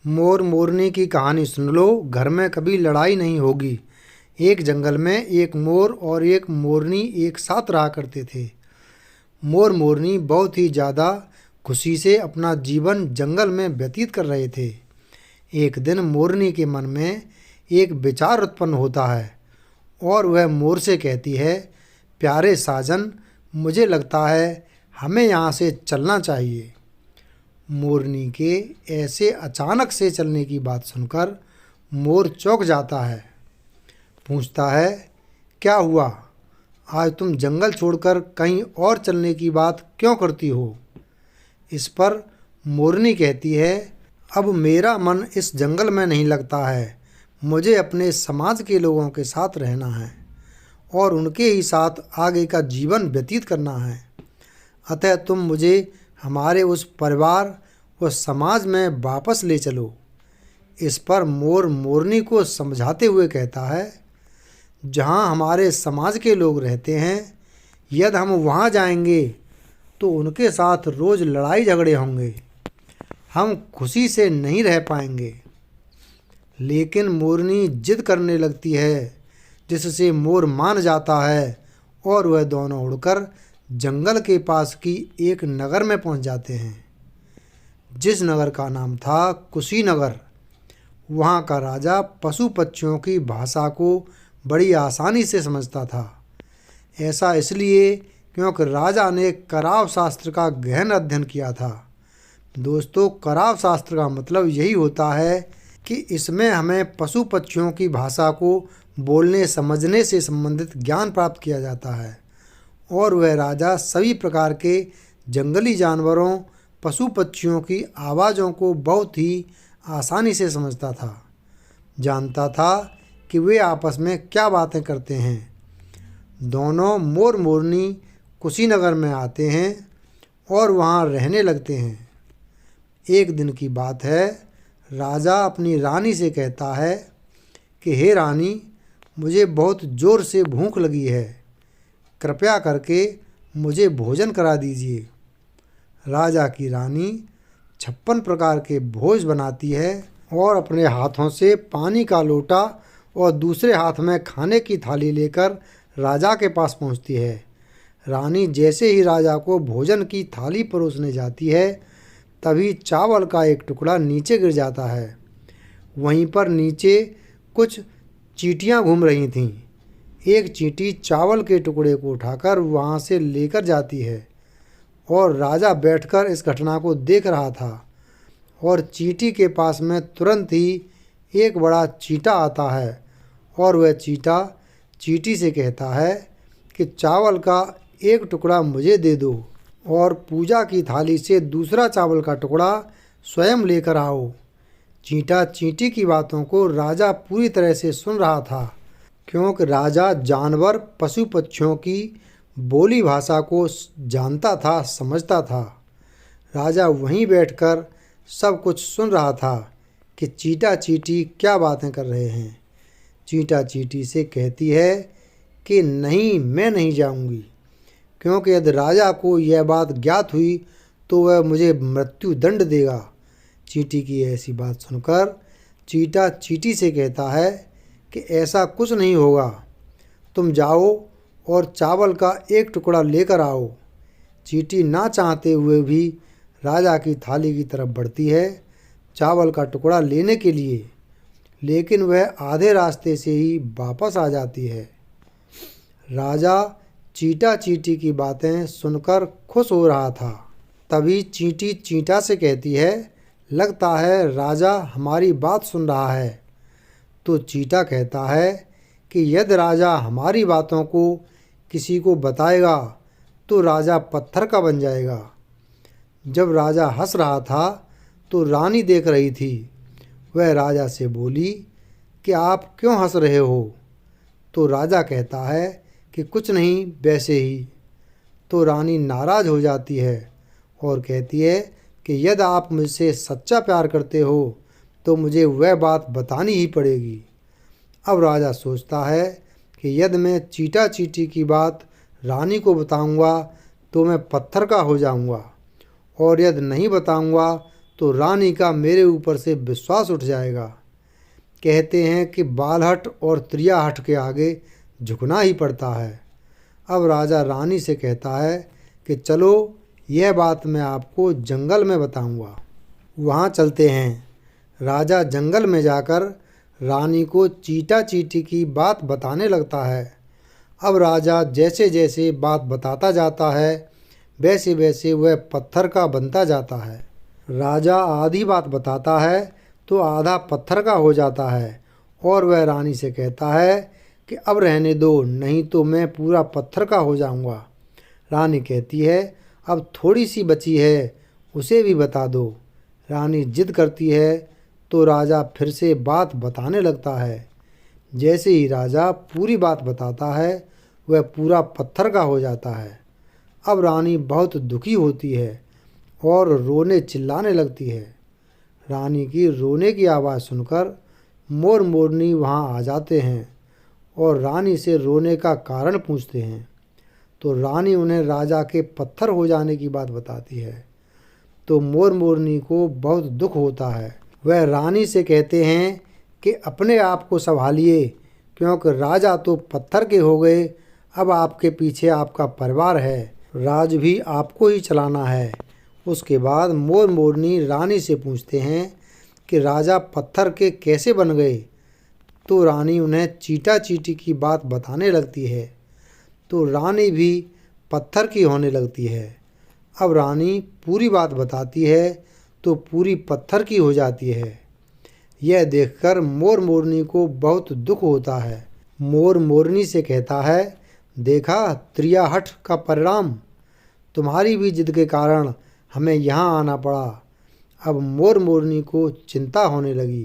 मोर मोरनी की कहानी सुन लो, घर में कभी लड़ाई नहीं होगी। एक जंगल में एक मोर और एक मोरनी एक साथ रहा करते थे। मोर मोरनी बहुत ही ज़्यादा खुशी से अपना जीवन जंगल में व्यतीत कर रहे थे। एक दिन मोरनी के मन में एक विचार उत्पन्न होता है और वह मोर से कहती है, प्यारे साजन, मुझे लगता है हमें यहाँ से चलना चाहिए। मोरनी के ऐसे अचानक से चलने की बात सुनकर मोर चौंक जाता है। पूछता है, क्या हुआ? आज तुम जंगल छोड़कर कहीं और चलने की बात क्यों करती हो? इस पर मोरनी कहती है, अब मेरा मन इस जंगल में नहीं लगता है। मुझे अपने समाज के लोगों के साथ रहना है और उनके ही साथ आगे का जीवन व्यतीत करना है। अतः तुम मुझे हमारे उस परिवार व समाज में वापस ले चलो। इस पर मोर मोरनी को समझाते हुए कहता है, जहाँ हमारे समाज के लोग रहते हैं, यदि हम वहाँ जाएंगे तो उनके साथ रोज़ लड़ाई झगड़े होंगे। हम खुशी से नहीं रह पाएंगे। लेकिन मोरनी जिद करने लगती है, जिससे मोर मान जाता है और वह दोनों उड़कर जंगल के पास की एक नगर में पहुंच जाते हैं, जिस नगर का नाम था कुशीनगर। वहाँ का राजा पशु पक्षियों की भाषा को बड़ी आसानी से समझता था। ऐसा इसलिए क्योंकि राजा ने कराव शास्त्र का गहन अध्ययन किया था। दोस्तों, कराव शास्त्र का मतलब यही होता है कि इसमें हमें पशु पक्षियों की भाषा को बोलने समझने से संबंधित ज्ञान प्राप्त किया जाता है। और वह राजा सभी प्रकार के जंगली जानवरों, पशु पक्षियों की आवाज़ों को बहुत ही आसानी से समझता था। जानता था कि वे आपस में क्या बातें करते हैं। दोनों मोर मोरनी कुशीनगर में आते हैं और वहाँ रहने लगते हैं। एक दिन की बात है, राजा अपनी रानी से कहता है कि हे रानी, मुझे बहुत ज़ोर से भूख लगी है। कृपया करके मुझे भोजन करा दीजिए। राजा की रानी 56 प्रकार के भोज बनाती है और अपने हाथों से पानी का लोटा और दूसरे हाथ में खाने की थाली लेकर राजा के पास पहुंचती है। रानी जैसे ही राजा को भोजन की थाली परोसने जाती है, तभी चावल का एक टुकड़ा नीचे गिर जाता है। वहीं पर नीचे कुछ चींटियां घूम रही थीं। एक चींटी चावल के टुकड़े को उठाकर वहां से लेकर जाती है और राजा बैठकर इस घटना को देख रहा था। और चींटी के पास में तुरंत ही एक बड़ा चींटा आता है और वह चींटा चींटी से कहता है कि चावल का एक टुकड़ा मुझे दे दो और पूजा की थाली से दूसरा चावल का टुकड़ा स्वयं लेकर आओ। चींटा चींटी की बातों को राजा पूरी तरह से सुन रहा था, क्योंकि राजा जानवर पशु पक्षियों की बोली भाषा को जानता था, समझता था। राजा वहीं बैठकर सब कुछ सुन रहा था कि चींटा चींटी क्या बातें कर रहे हैं। चींटा चींटी से कहती है कि नहीं, मैं नहीं जाऊंगी, क्योंकि यदि राजा को यह बात ज्ञात हुई तो वह मुझे मृत्यु दंड देगा। चींटी की ऐसी बात सुनकर चींटा चींटी से कहता है कि ऐसा कुछ नहीं होगा, तुम जाओ और चावल का एक टुकड़ा लेकर आओ। चींटी ना चाहते हुए भी राजा की थाली की तरफ बढ़ती है चावल का टुकड़ा लेने के लिए, लेकिन वह आधे रास्ते से ही वापस आ जाती है। राजा चींटा चींटी की बातें सुनकर खुश हो रहा था। तभी चींटी चींटा से कहती है, लगता है राजा हमारी बात सुन रहा है। तो चींटा कहता है कि यदि राजा हमारी बातों को किसी को बताएगा तो राजा पत्थर का बन जाएगा। जब राजा हंस रहा था तो रानी देख रही थी। वह राजा से बोली कि आप क्यों हंस रहे हो? तो राजा कहता है कि कुछ नहीं, वैसे ही। तो रानी नाराज़ हो जाती है और कहती है कि यदि आप मुझसे सच्चा प्यार करते हो तो मुझे वह बात बतानी ही पड़ेगी। अब राजा सोचता है कि यदि मैं चींटा चींटी की बात रानी को बताऊंगा तो मैं पत्थर का हो जाऊंगा, और यदि नहीं बताऊंगा तो रानी का मेरे ऊपर से विश्वास उठ जाएगा। कहते हैं कि बालहट और त्रियाहट के आगे झुकना ही पड़ता है। अब राजा रानी से कहता है कि चलो, यह बात मैं आपको जंगल में बताऊंगा। वहाँ चलते हैं। राजा जंगल में जाकर रानी को चीटा चीटी की बात बताने लगता है। अब राजा जैसे जैसे बात बताता जाता है, वैसे वैसे वह पत्थर का बनता जाता है। राजा आधी बात बताता है तो आधा पत्थर का हो जाता है और वह रानी से कहता है कि अब रहने दो, नहीं तो मैं पूरा पत्थर का हो जाऊंगा। रानी कहती है, अब थोड़ी सी बची है, उसे भी बता दो। रानी जिद करती है तो राजा फिर से बात बताने लगता है। जैसे ही राजा पूरी बात बताता है, वह पूरा पत्थर का हो जाता है। अब रानी बहुत दुखी होती है और रोने चिल्लाने लगती है। रानी की रोने की आवाज़ सुनकर मोर मोरनी वहाँ आ जाते हैं और रानी से रोने का कारण पूछते हैं। तो रानी उन्हें राजा के पत्थर हो जाने की बात बताती है। तो मोर मोरनी को बहुत दुख होता है। वह रानी से कहते हैं कि अपने आप को संभालिए, क्योंकि राजा तो पत्थर के हो गए, अब आपके पीछे आपका परिवार है, राज भी आपको ही चलाना है। उसके बाद मोर मोरनी रानी से पूछते हैं कि राजा पत्थर के कैसे बन गए। तो रानी उन्हें चीटा चीटी की बात बताने लगती है। तो रानी भी पत्थर की होने लगती है। अब रानी पूरी बात बताती है तो पूरी पत्थर की हो जाती है। यह देखकर मोर मोरनी को बहुत दुख होता है। मोर मोरनी से कहता है, देखा त्रियाहट का परिणाम, तुम्हारी भी जिद के कारण हमें यहाँ आना पड़ा। अब मोर मोरनी को चिंता होने लगी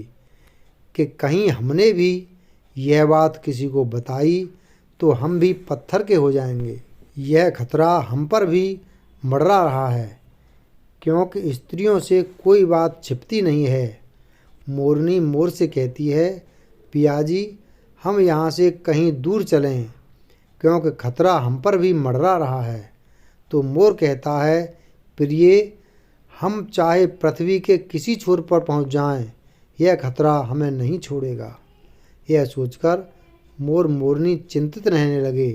कि कहीं हमने भी यह बात किसी को बताई तो हम भी पत्थर के हो जाएंगे। यह खतरा हम पर भी मंडरा रहा है, क्योंकि स्त्रियों से कोई बात छिपती नहीं है। मोरनी मोर से कहती है, पियाजी, हम यहाँ से कहीं दूर चलें, क्योंकि खतरा हम पर भी मंडरा रहा है। तो मोर कहता है, प्रिय, हम चाहे पृथ्वी के किसी छोर पर पहुँच जाएं, यह खतरा हमें नहीं छोड़ेगा। यह सोचकर मोर मोरनी चिंतित रहने लगे।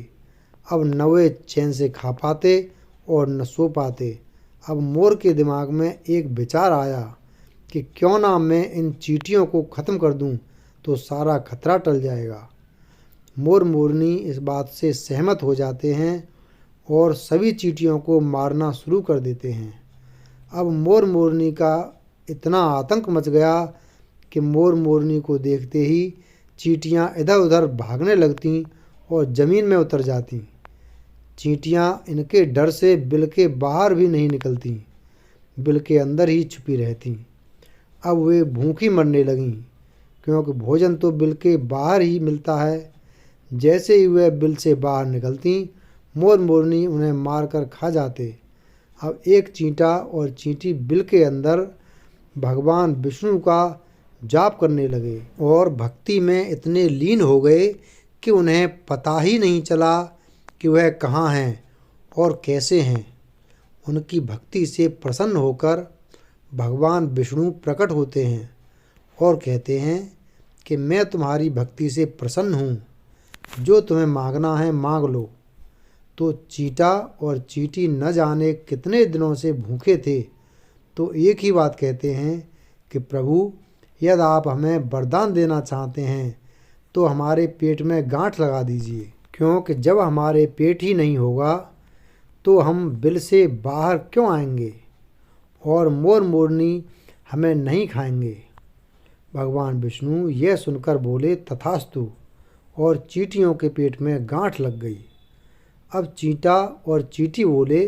अब न वे चैन से खा पाते और न सो पाते। अब मोर के दिमाग में एक विचार आया कि क्यों ना मैं इन चींटियों को ख़त्म कर दूं, तो सारा खतरा टल जाएगा। मोर मोरनी इस बात से सहमत हो जाते हैं और सभी चींटियों को मारना शुरू कर देते हैं। अब मोर मोरनी का इतना आतंक मच गया कि मोर मोरनी को देखते ही चींटियाँ इधर उधर भागने लगतीं और ज़मीन में उतर जातीं। चींटियाँ इनके डर से बिल के बाहर भी नहीं निकलतीं, बिल के अंदर ही छुपी रहतीं। अब वे भूखी मरने लगीं, क्योंकि भोजन तो बिल के बाहर ही मिलता है। जैसे ही वह बिल से बाहर निकलतीं, मोर मोरनी उन्हें मार कर खा जाते। अब एक चींटा और चींटी बिल के अंदर भगवान विष्णु का जाप करने लगे और भक्ति में इतने लीन हो गए कि उन्हें पता ही नहीं चला कि वह कहाँ हैं और कैसे हैं। उनकी भक्ति से प्रसन्न होकर भगवान विष्णु प्रकट होते हैं और कहते हैं कि मैं तुम्हारी भक्ति से प्रसन्न हूँ, जो तुम्हें मांगना है मांग लो। तो चींटा और चींटी न जाने कितने दिनों से भूखे थे, तो एक ही बात कहते हैं कि प्रभु, यदि आप हमें वरदान देना चाहते हैं तो हमारे पेट में गांठ लगा दीजिए, क्योंकि जब हमारे पेट ही नहीं होगा तो हम बिल से बाहर क्यों आएंगे और मोर मोरनी हमें नहीं खाएंगे। भगवान विष्णु यह सुनकर बोले, तथास्तु, और चींटियों के पेट में गांठ लग गई। अब चींटा और चींटी बोले,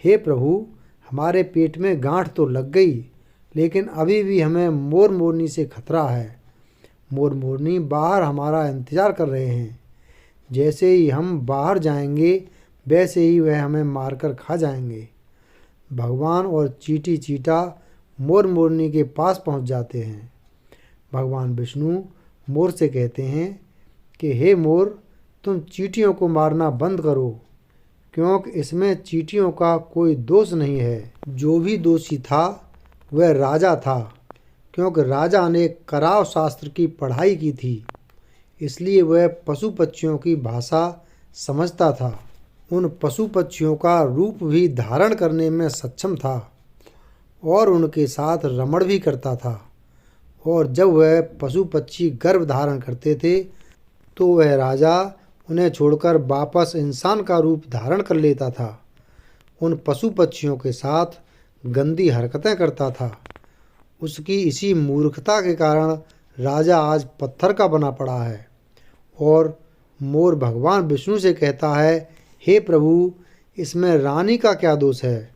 हे प्रभु, हमारे पेट में गांठ तो लग गई, लेकिन अभी भी हमें मोर मोरनी से खतरा है। मोर मोरनी बाहर हमारा इंतज़ार कर रहे हैं। जैसे ही हम बाहर जाएंगे, वैसे ही वह हमें मारकर खा जाएंगे। भगवान और चींटी चींटा मोर मोरनी के पास पहुंच जाते हैं। भगवान विष्णु मोर से कहते हैं कि हे मोर, तुम चींटियों को मारना बंद करो, क्योंकि इसमें चींटियों का कोई दोष नहीं है। जो भी दोषी था वह राजा था, क्योंकि राजा ने कराव शास्त्र की पढ़ाई की थी, इसलिए वह पशु पक्षियों की भाषा समझता था। उन पशु पक्षियों का रूप भी धारण करने में सक्षम था और उनके साथ रमण भी करता था। और जब वह पशु पक्षी गर्भ धारण करते थे तो वह राजा उन्हें छोड़कर वापस इंसान का रूप धारण कर लेता था। उन पशु पक्षियों के साथ गंदी हरकतें करता था। उसकी इसी मूर्खता के कारण राजा आज पत्थर का बना पड़ा है। और मोर भगवान विष्णु से कहता है, हे प्रभु, इसमें रानी का क्या दोष है?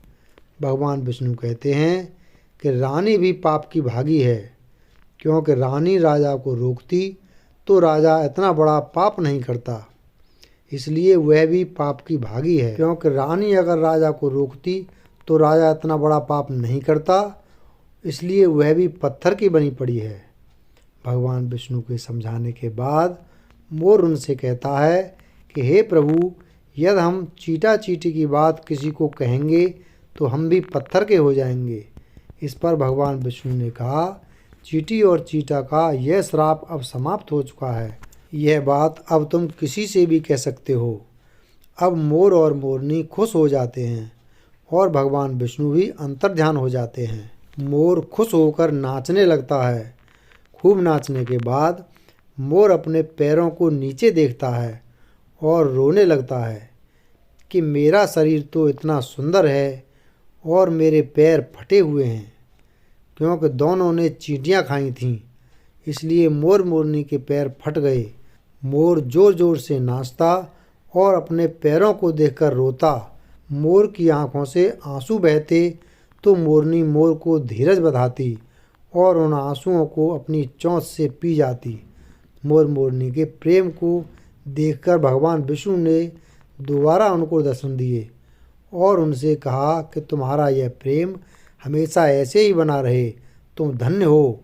भगवान विष्णु कहते हैं कि रानी भी पाप की भागी है, क्योंकि रानी राजा को रोकती तो राजा इतना बड़ा पाप नहीं करता, इसलिए वह भी पाप की भागी है। क्योंकि रानी अगर राजा को रोकती तो राजा इतना बड़ा पाप नहीं करता, इसलिए वह भी पत्थर की बनी पड़ी है। भगवान विष्णु के समझाने के बाद मोर उनसे कहता है कि हे प्रभु, यदि हम चीटा चीटी की बात किसी को कहेंगे तो हम भी पत्थर के हो जाएंगे। इस पर भगवान विष्णु ने कहा, चीटी और चीटा का यह श्राप अब समाप्त हो चुका है। यह बात अब तुम किसी से भी कह सकते हो। अब मोर और मोरनी खुश हो जाते हैं और भगवान विष्णु भी अंतर्ध्यान हो जाते हैं। मोर खुश होकर नाचने लगता है। खूब नाचने के बाद मोर अपने पैरों को नीचे देखता है और रोने लगता है कि मेरा शरीर तो इतना सुंदर है और मेरे पैर फटे हुए हैं, क्योंकि दोनों ने चींटियाँ खाई थीं, इसलिए मोर मोरनी के पैर फट गए। मोर जोर जोर से नाचता और अपने पैरों को देखकर रोता। मोर की आंखों से आंसू बहते तो मोरनी मोर को धीरज बधाती और उन आंसुओं को अपनी चोंच से पी जाती। मोर मोरनी के प्रेम को देखकर भगवान विष्णु ने दोबारा उनको दर्शन दिए और उनसे कहा कि तुम्हारा यह प्रेम हमेशा ऐसे ही बना रहे, तुम धन्य हो।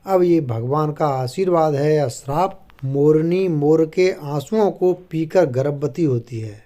अब ये भगवान का आशीर्वाद है या श्राप? मोरनी मोर के आंसुओं को पीकर गर्भवती होती है।